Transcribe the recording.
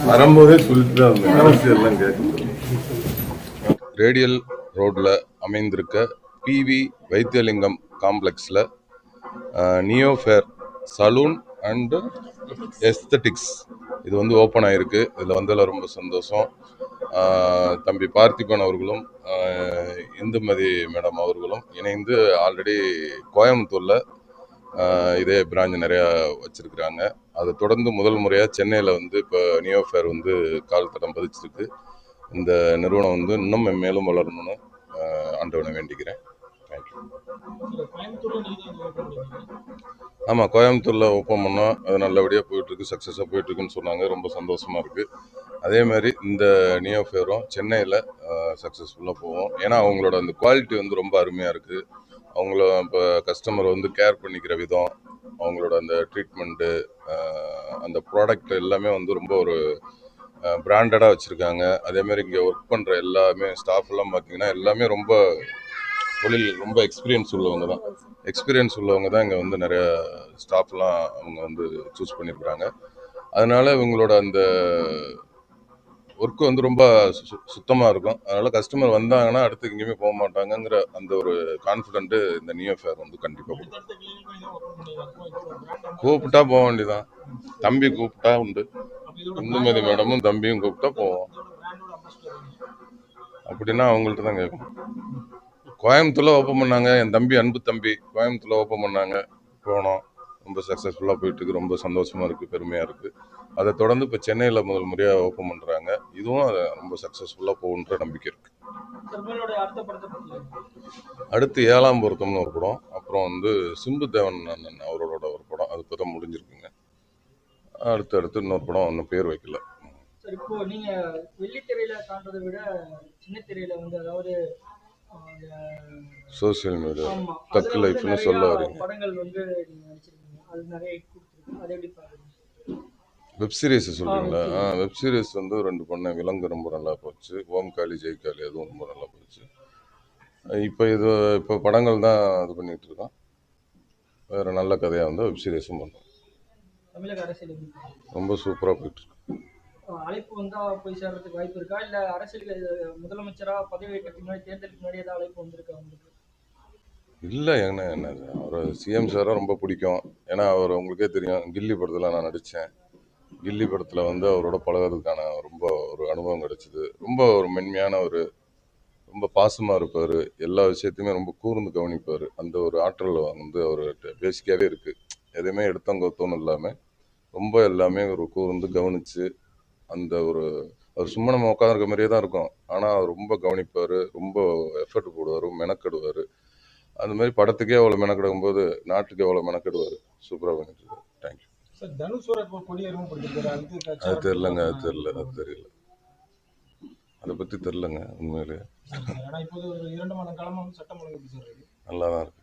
வரும்போதே சொல்லிட்டு அரசியல்லாம் கேட்க. ரேடியல் ரோட்ல அமைந்திருக்க பிவி வைத்தியலிங்கம் காம்ப்ளெக்ஸில் நியோஃபேர் சலூன் அண்டு எஸ்தட்டிக்ஸ் இது வந்து ஓப்பன் ஆகிருக்கு. இதில் வந்ததில் ரொம்ப சந்தோஷம். தம்பி பார்த்திபன் அவர்களும் இந்துமதி மேடம் அவர்களும் இணைந்து ஆல்ரெடி கோயம்புத்தூரில் இதே பிரான்ச் நிறையா வச்சுருக்குறாங்க. அதை தொடர்ந்து முதல் முறையாக சென்னையில் வந்து இப்போ நியோஃபேர் வந்து கால் தடம் பதிச்சிருக்கு. இந்த நிறுவனம் வந்து இன்னும் மேலும் வளரணும்னு ஆண்டவனை வேண்டிக்கிறேன். தேங்க்யூ. ஆமாம், கோயம்புத்தூரில் ஓப்பன் பண்ணோம். அது நல்லபடியாக போயிட்டுருக்கு, சக்ஸஸாக போயிட்டுருக்குன்னு சொன்னாங்க. ரொம்ப சந்தோஷமாக இருக்குது. அதே மாதிரி இந்த நியோஃபேரும் சென்னையில் சக்ஸஸ்ஃபுல்லாக போவோம். ஏன்னா அவங்களோட அந்த குவாலிட்டி வந்து ரொம்ப அருமையாக இருக்குது. அவங்கள இப்போ கஸ்டமர் வந்து கேர் பண்ணிக்கிற விதம், அவங்களோட அந்த ட்ரீட்மெண்ட்டு, அந்த ப்ராடக்ட் எல்லாமே வந்து ரொம்ப ஒரு பிராண்டடாக வச்சுருக்காங்க. அதேமாதிரி இங்கே ஒர்க் பண்ணுற எல்லாமே ஸ்டாஃப் எல்லாம் பார்த்தீங்கன்னா எல்லாமே ரொம்ப தொழில் ரொம்ப எக்ஸ்பீரியன்ஸ் உள்ளவங்க தான் இங்கே வந்து நிறைய ஸ்டாஃப்லாம் அவங்க வந்து சூஸ் பண்ணியிருக்கிறாங்க. அதனால இவங்களோட அந்த ஒர்க்கு வந்து ரொம்ப சுத்தமாக இருக்கும். அதனால கஸ்டமர் வந்தாங்கன்னா அடுத்து எங்கேயுமே போக மாட்டாங்கங்கிற அந்த ஒரு கான்ஃபிடென்ட்டு இந்த நியோஃபேர் வந்து கண்டிப்பாக கூப்பிட்டா போக வேண்டியதான். தம்பி கூப்பிட்டா உண்டு, இந்துமதி மேடமும் தம்பியும் கூப்பிட்டா போவோம். அப்படின்னா அவங்கள்ட்ட தான் கேட்கணும். கோயம்புத்தூர்ல ஓப்பன் பண்ணாங்க, என் தம்பி அன்பு தம்பி கோயம்புத்தூர்ல ஓப்பன் பண்ணாங்க, போனோம். ரொம்ப சக்ஸஸ்ஃபுல்லாக போயிட்டு இருக்கு. ரொம்ப சந்தோஷமா இருக்கு, பெருமையா இருக்கு. அதை தொடர்ந்து இப்போ சென்னையில் முதல் முறையாக ஓப்பன் பண்ணுறாங்க. இதுவும் அதை ரொம்ப சக்ஸஸ்ஃபுல்லாக போகுன்ற நம்பிக்கை இருக்கு. அடுத்து 7ஆம் பொருத்தம்னு ஒரு படம், அப்புறம் வந்து சிம்பு தேவன் அண்ணன் அவரோட ஒரு படம், அது இப்போ தான் முடிஞ்சிருக்குங்க. அடுத்து இன்னொரு படம் ஒன்றும் பேர் வைக்கல. இப்போ நீங்க வெள்ளித்திரையில காண்றதை விட சின்ன திரையில வந்து அதாவது சோசியல் மீடியா தக்கு லைஃப்னு சொல்ல வரீங்க. படங்கள் வந்து நீங்க நடிச்சிருக்கீங்க, அது நிறைய ஹிட் கொடுத்துருக்கு. அதை எப்படி பாருங்க? வெப் சீரிஸ் சொல்றீங்களா? வெப் சீரிஸ் வந்து 2 பண்ணேன். விலங்கு ரொம்ப நல்லா போச்சு. ஓம் காளி ஜெய் காளி அதுவும் ரொம்ப நல்லா போச்சு. இப்போ படங்கள் தான் இது பண்ணிட்டு இருக்கோம். வேற நல்ல கதையாக வந்து வெப் சீரிஸும் பண்ணுறோம். தமிழக அரசியல் ரொம்ப சூப்பராக போயிட்டு இருக்கு. அழைப்பு வந்தா போய் சேர்றதுக்கு வாய்ப்பு இருக்கா? இல்ல அரசியல் முதலமைச்சரா பதவி ஏற்கிறதுக்கு முன்னாடி தேர்தலுக்கு முன்னாடி ஏதாவது அழைப்பு வந்திருக்கா உங்களுக்கு? இல்லை, என்ன அவர் சிஎம் சாரை ரொம்ப பிடிக்கும். ஏன்னா அவர் உங்களுக்கே தெரியும், கில்லி படத்தில் நான் நடித்தேன். கில்லி படத்தில் வந்து அவரோட பழகிறதுக்கான ரொம்ப ஒரு அனுபவம் கிடைச்சிது. ரொம்ப ஒரு மென்மையான ரொம்ப பாசமாக இருப்பார். எல்லா விஷயத்தையுமே ரொம்ப கூர்ந்து கவனிப்பார். அந்த ஒரு ஆற்றல் வந்து அவர்கிட்ட பேசிக்காகவே இருக்குது. எதையுமே எடுத்தங்கத்தோன்னு இல்லாமல் ரொம்ப எல்லாமே ஒரு கூர்ந்து கவனித்து அந்த அவர் சும்மா நம்ம உட்காந்துருக்க மாதிரியே தான் இருக்கும். ஆனால் அவர் ரொம்ப கவனிப்பார், ரொம்ப எஃபர்ட் போடுவார், மெனக்கெடுவார். அந்த மாதிரி படத்துக்கே அவ்வளோ மெனக்கெடுக்கும் போது நாட்டுக்கு எவ்வளோ மெனக்கெடுவார். சூப்பராக பண்ணிட்டு இருக்காரு. தேங்க்யூ. அது தெரியலங்க, அது தெரியல, அதை பற்றி தெரிலங்க உண்மையிலே. நல்லா தான் இருக்கு.